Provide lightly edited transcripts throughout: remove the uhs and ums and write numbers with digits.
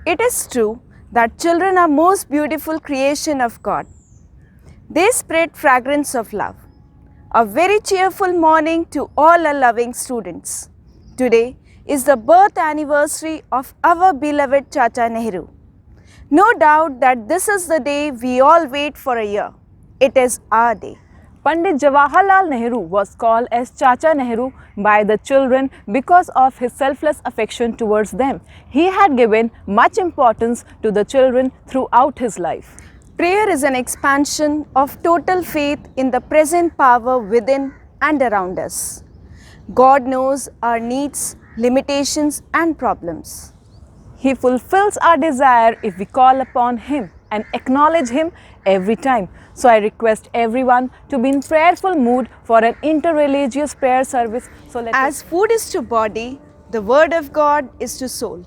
It is true that children are most beautiful creation of God. They spread fragrance of love. A very cheerful morning to all our loving students. Today is the birth anniversary of our beloved Chacha Nehru. No doubt that this is the day we all wait for a year. It is our day. Pandit Jawaharlal Nehru was called as Chacha Nehru by the children because of his selfless affection towards them. He had given much importance to the children throughout his life. Prayer is an expansion of total faith in the present power within and around us. God knows our needs, limitations, and problems. He fulfills our desire if we call upon Him and acknowledge Him every time. So I request everyone to be in prayerful mood for an interreligious prayer service. As food is to body, the word of God is to soul.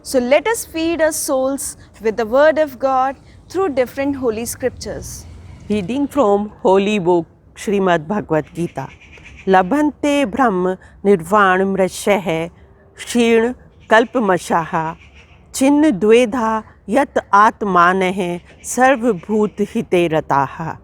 So let us feed our souls with the word of God through different holy scriptures. Reading from Holy Book Srimad Bhagavad Gita. Labhante Brahma Nirvan Mrashah Sheen Kalpmashaha Chinna Dvedha Yat Atmanah सर्वभूत हिते रताहा।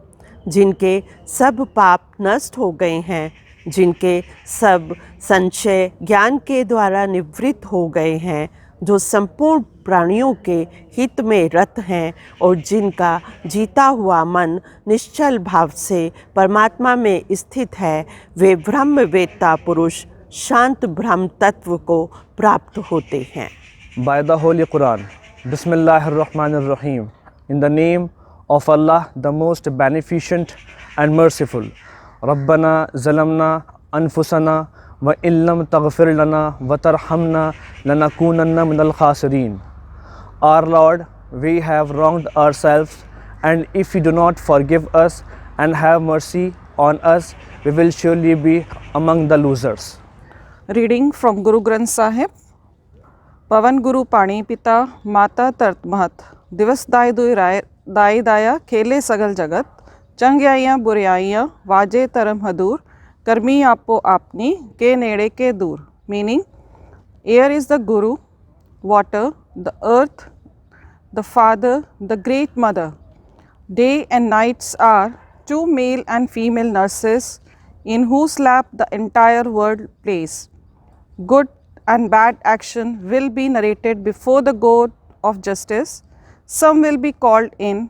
जिनके सब पाप नष्ट हो गए हैं, जिनके सब संशय ज्ञान के द्वारा निवृत्त हो गए हैं, जो संपूर्ण प्राणियों के हित में रत हैं और जिनका जीता हुआ मन निश्चल भाव से परमात्मा में स्थित है, वे ब्रह्मवेत्ता पुरुष शांत ब्रह्म तत्व को प्राप्त होते हैं। By the Holy Quran, Bismillahirrahmanirrahim. In the name of Allah, the most beneficent and merciful. Rabbana zalamna anfusana wa illam taghfir lana wa tarhamna lanakunanna minal khasirin. Our Lord, we have wronged ourselves, and if you do not forgive us and have mercy on us, we will surely be among the losers. Reading from Guru Granth Sahib. पवन गुरु पाणी पिता माता तरत महत दिवस दाय दुई राय दाई दाया खेले सगल जगत चंग्याइयाँ बुराइयाँ वाजे तरम हदूर कर्मी आपो आपनी के नेड़े के दूर. Meaning, air is the guru, water, the earth, the father, the great mother. Day and nights are two male and female nurses in whose lap the entire world plays. Good and bad action will be narrated before the God of justice. Some will be called in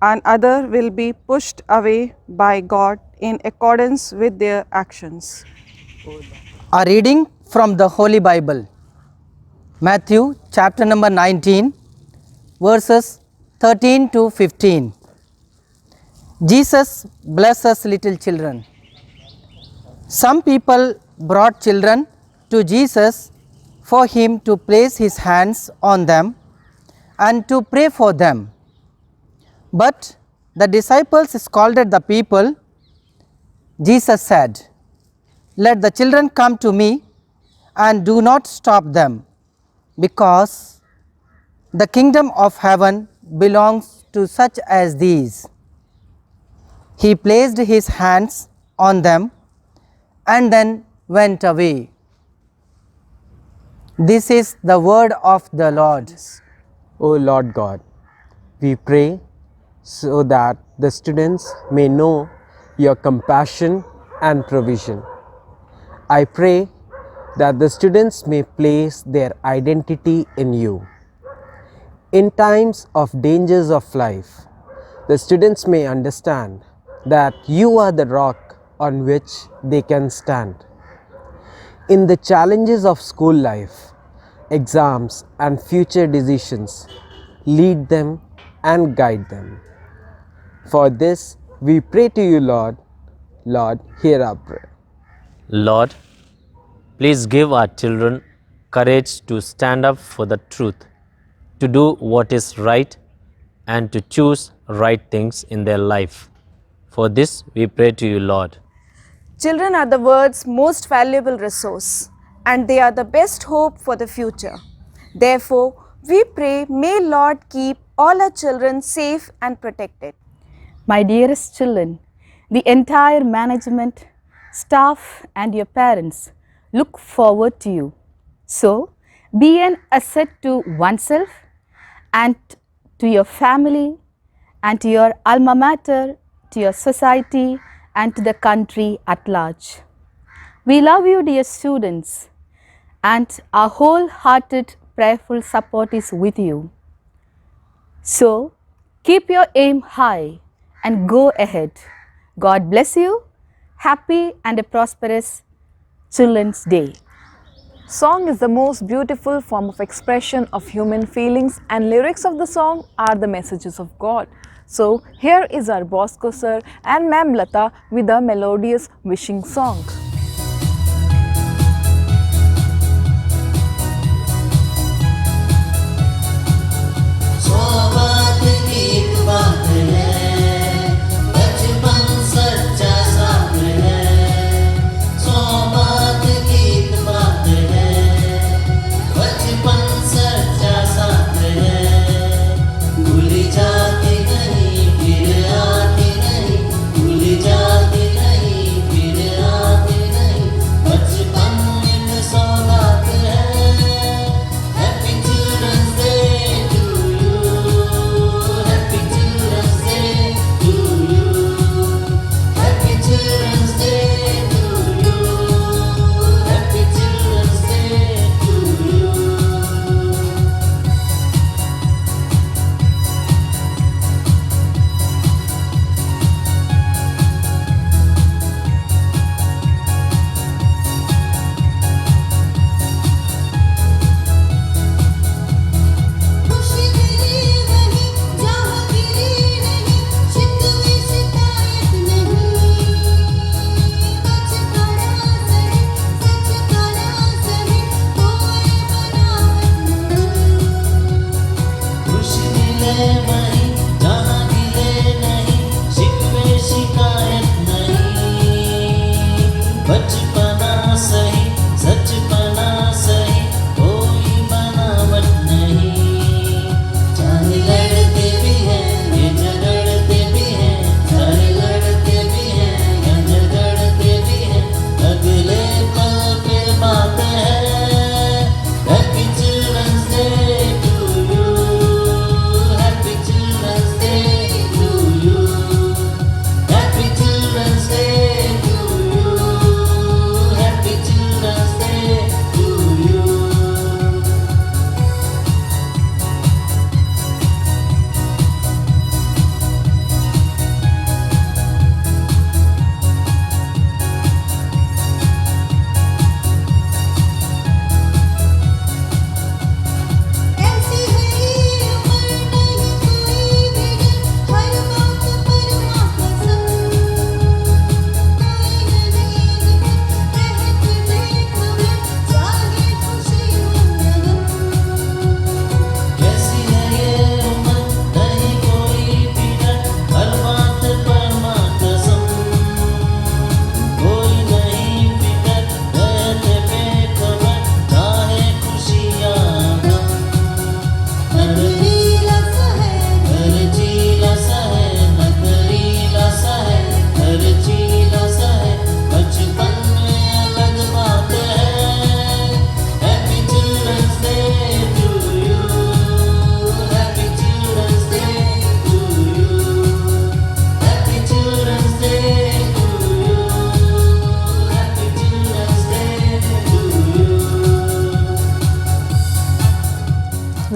and other will be pushed away by God in accordance with their actions. A reading from the Holy Bible. Matthew chapter number 19 verses 13 to 15. Jesus blesses little children. Some people brought children to Jesus for him to place his hands on them and to pray for them. But the disciples scolded the people. Jesus said, "Let the children come to me and do not stop them, because the kingdom of heaven belongs to such as these." He placed his hands on them and then went away. This is the word of the Lord. O Lord God, we pray so that the students may know your compassion and provision. I pray that the students may place their identity in you. In times of dangers of life, the students may understand that you are the rock on which they can stand. In the challenges of school life, exams and future decisions, lead them and guide them. For this we pray to you, Lord. Lord, hear our prayer. Lord, please give our children courage to stand up for the truth, to do what is right, and to choose right things in their life. For this we pray to you, Lord. Children are the world's most valuable resource, and they are the best hope for the future. Therefore, we pray, may Lord keep all our children safe and protected. My dearest children, the entire management, staff and your parents look forward to you. So, be an asset to oneself and to your family, and to your alma mater, to your society, and to the country at large. We love you, dear students, and our wholehearted prayerful support is with you. So, keep your aim high and go ahead. God bless you. Happy and a prosperous Children's Day. Song is the most beautiful form of expression of human feelings, and lyrics of the song are the messages of God. So, here is our Bosco sir and Ma'am Lata with a melodious wishing song.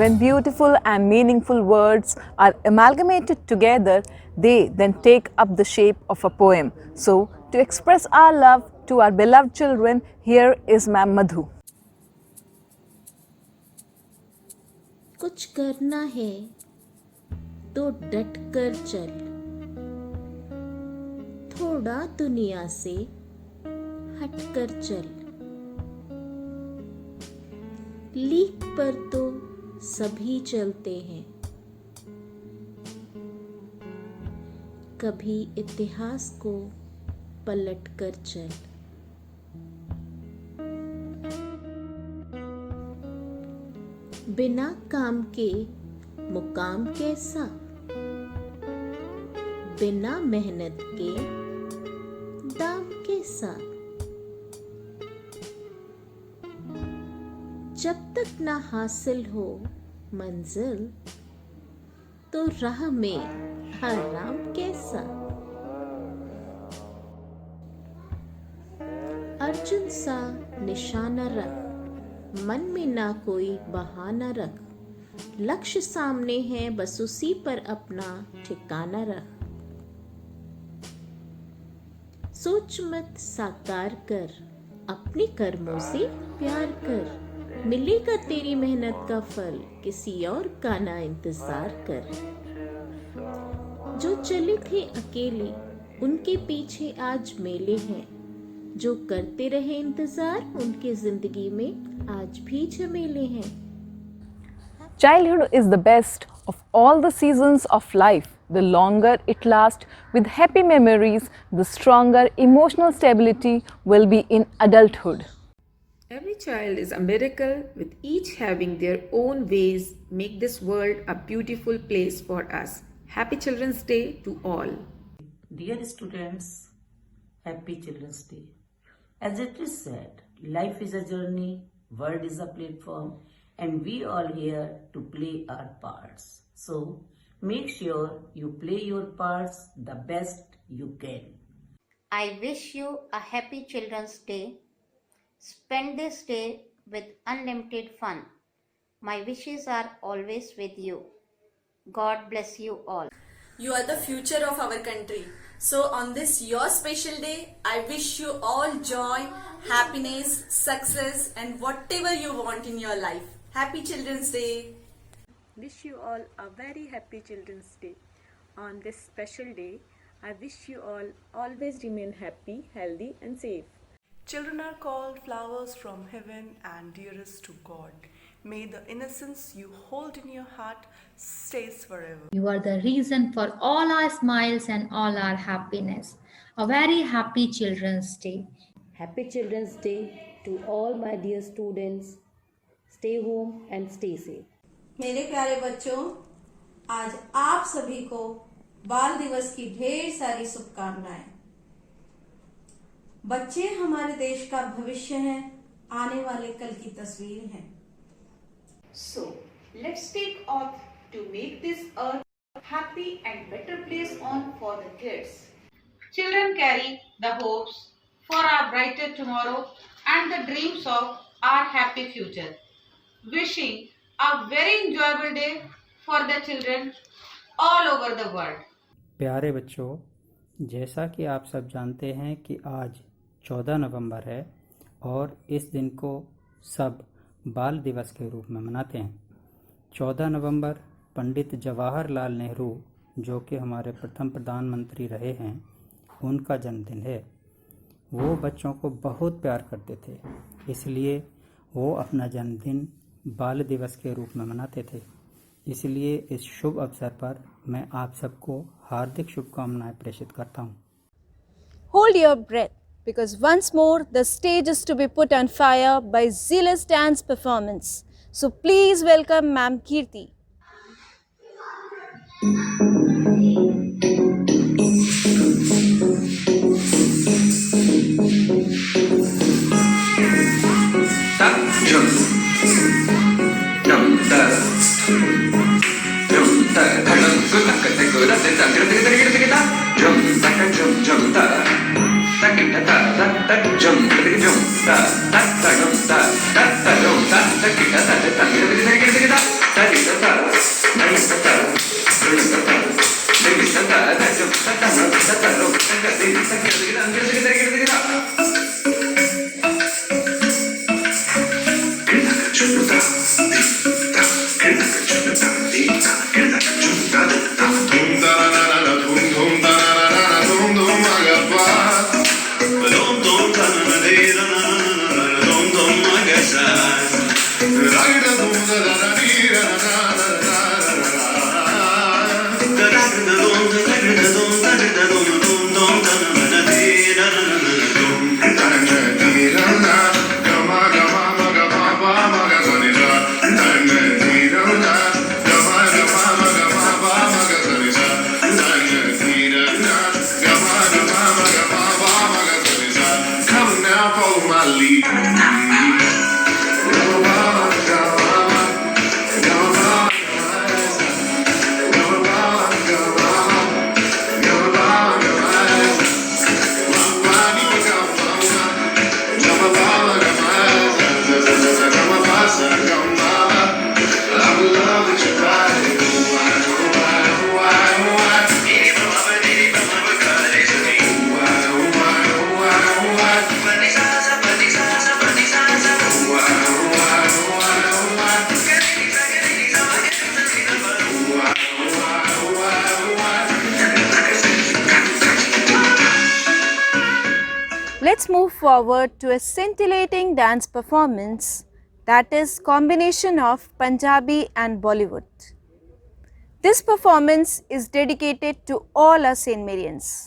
When beautiful and meaningful words are amalgamated together, they then take up the shape of a poem. So, to express our love to our beloved children, here is Ma'am Madhu. कुछ करना है तो डट कर चल, थोड़ा दुनिया से हट कर चल, लीक पर तो सभी चलते हैं, कभी इतिहास को पलट कर चल। बिना काम के मुकाम कैसा, बिना मेहनत के दाम कैसा, जब तक ना हासिल हो मंजिल तो राह में आराम कैसा। अर्जुन सा निशाना रख, मन में ना कोई बहाना रख, लक्ष्य सामने है बस उसी पर अपना ठिकाना रख। सोच मत साकार कर, अपने कर्मों से प्यार कर, मिलेगा तेरी मेहनत का फल, किसी और का ना इंतजार कर। जो चले थे अकेले उनके पीछे आज मेले हैं, जो करते रहे इंतजार उनके जिंदगी में आज भी झमेले हैं। Childhood is the best of all the seasons of life. The longer it lasts with happy memories, the stronger emotional stability will be in adulthood. Every child is a miracle, with each having their own ways make this world a beautiful place for us. Happy Children's Day to all. Dear students, Happy Children's Day. As it is said, life is a journey, world is a platform, and we all here to play our parts. So, make sure you play your parts the best you can. I wish you a happy Children's Day. Spend this day with unlimited fun. My wishes are always with you. God bless you all. You are the future of our country. So on this your special day, I wish you all joy, happiness, success and whatever you want in your life. Happy Children's Day. Wish you all a very happy Children's Day. On this special day, I wish you all always remain happy, healthy and safe. Children are called flowers from heaven and dearest to God. May the innocence you hold in your heart stays forever. You are the reason for all our smiles and all our happiness. A very happy Children's Day. Happy Children's Day to all my dear students. Stay home and stay safe. मेरे प्यारे बच्चों, आज आप सभी को बाल दिवस की ढेर सारी शुभकामनाएं। बच्चे हमारे देश का भविष्य हैं, आने वाले कल की तस्वीर हैं। So, let's take oath to make this earth a happy and better place on for the kids. Children carry the hopes for our brighter tomorrow and the dreams of our happy future. Wishing a very enjoyable day for the children all over the world. प्यारे बच्चों, जैसा कि आप सब जानते हैं कि आज 14 नवंबर है और इस दिन को सब बाल दिवस के रूप में मनाते हैं। 14 नवंबर पंडित जवाहरलाल नेहरू, जो कि हमारे प्रथम प्रधानमंत्री रहे हैं, उनका जन्मदिन है। वो बच्चों को बहुत प्यार करते थे, इसलिए वो अपना जन्मदिन बाल दिवस के रूप में मनाते थे। इसलिए इस शुभ अवसर पर मैं आप सबको हार्दिक शुभकामनाएं प्रेषित करता हूँ। Hold your breath, because once more the stage is to be put on fire by zealous dance performance. So please welcome Ma'am Kirti. Dum dum forward to a scintillating dance performance that is combination of Punjabi and Bollywood. This performance is dedicated to all our St. Marians.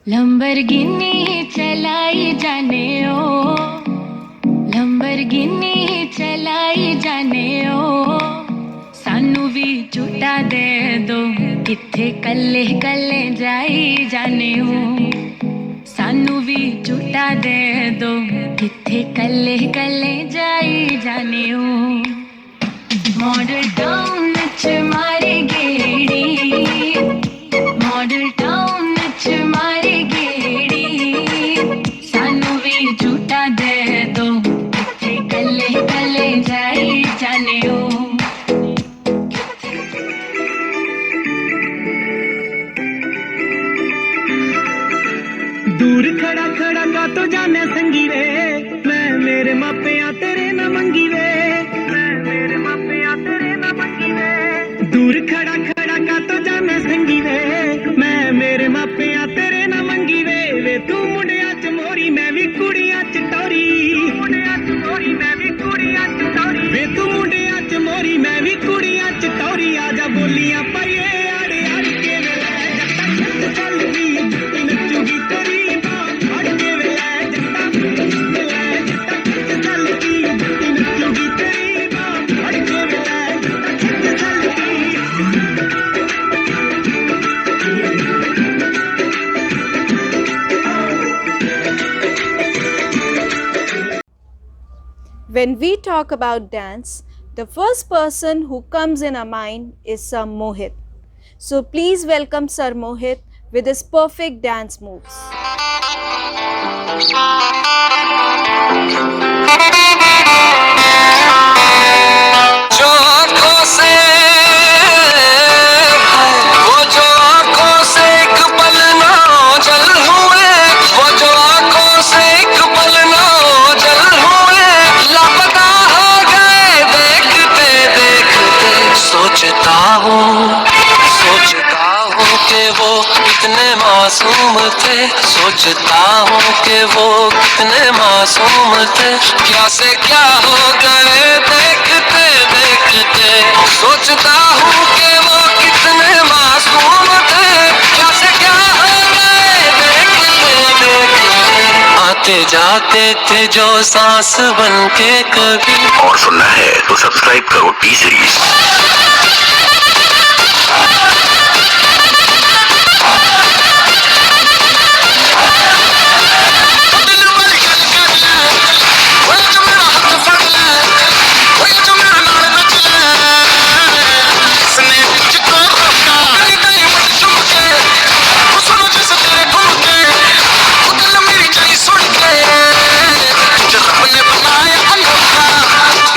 Lamborghini चलाई जाने ओ, Lamborghini चलाई जाने ओ, सानू भी झूठा दे दो, किथे कल्ले कल्ले जाई जाने ओ, सानू भी झूठा दे दो, किथे कल्ले कल्ले जाई जाने ओ। मॉडल टाउन च मारी गेड़ी, मॉडल टाउन च मारी गेड़ी, सानू भी झूठा दे दो, किथे कल्ले कल्ले जाई जाने ओ। दूर खड़ा खड़ा का तो जाने संगी वे, मैं मेरे मापिया तेरे ना मंगी वे, मैं मेरे मापिया तेरे ना मंगी वे। दूर खड़ा खड़ा का तो जाने संगी वे, मैं मेरे मापिया तेरे ना मंगी वे। वे तू मुंडिया च मोरी मैं भी कुड़िया च टोरी, मुंडिया च मोरी मैं भी कुड़िया च टोरी। वे तू मुंडिया च मोरी मैं भी कुड़िया च टोरी। आजा बोलियां पाइए आड़े आड़ के वे जट्टा चल दी नचूगी तेरी When we talk about dance, the first person who comes in our mind is Sir Mohit. So please welcome Sir Mohit with his perfect dance moves. मासूम थे, सोचता हूँ कि वो कितने मासूम थे, क्या से क्या हो गए देखते देखते। सोचता हूँ कि वो कितने मासूम थे, क्या से क्या हो गए देखते देखते। आते जाते थे जो सांस बन के कभी। और सुनना है तो सब्सक्राइब करो टी सीरीज।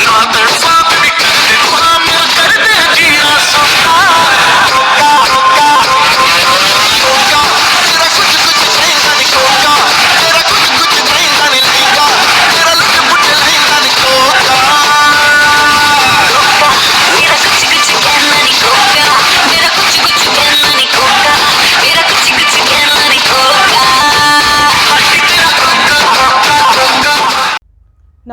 ना तड़पा भी कर दे, मेरा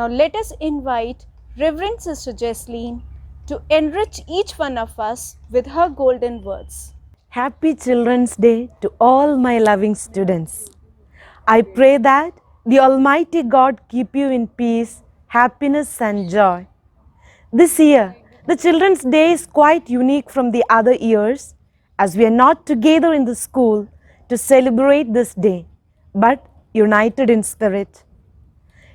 Now let us invite Reverend Sister Jesseline to enrich each one of us with her golden words. Happy Children's Day to all my loving students. I pray that the Almighty God keep you in peace, happiness and joy. This year, the Children's Day is quite unique from the other years as we are not together in the school to celebrate this day, but united in spirit.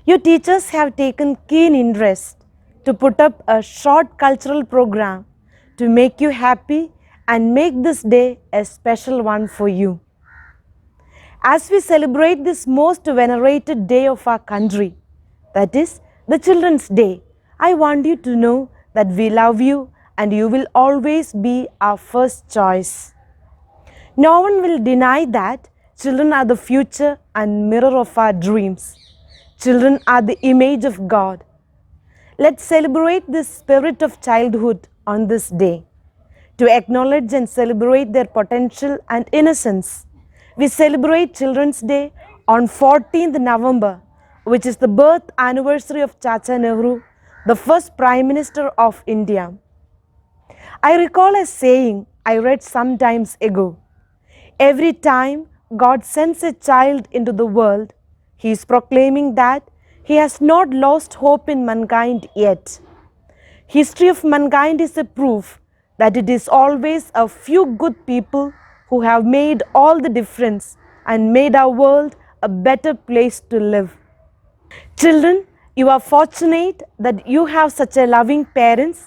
Your teachers have taken keen interest to put up a short cultural program to make you happy and make this day a special one for you. As we celebrate this most venerated day of our country, that is the Children's Day, I want you to know that we love you and you will always be our first choice. No one will deny that children are the future and mirror of our dreams. Children are the image of God. Let's celebrate this spirit of childhood on this day. To acknowledge and celebrate their potential and innocence, we celebrate Children's Day on 14th November, which is the birth anniversary of Chacha Nehru, the first Prime Minister of India. I recall a saying I read some time ago. Every time God sends a child into the world, He is proclaiming that He has not lost hope in mankind yet. History of mankind is a proof that it is always a few good people who have made all the difference and made our world a better place to live. Children, you are fortunate that you have such a loving parents,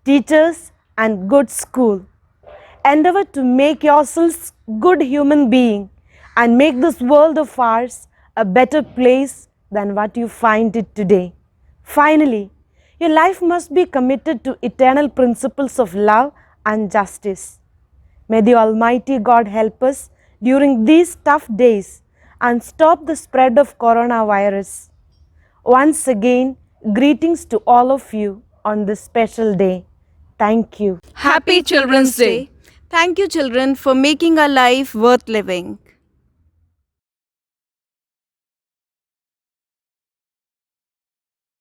teachers and good school. Endeavor to make yourselves good human being and make this world of ours a better place than what you find it today. Finally, your life must be committed to eternal principles of love and justice. May the Almighty God help us during these tough days and stop the spread of coronavirus. Once again, greetings to all of you on this special day. Thank you. Happy Children's Day. Thank you, children, for making our life worth living.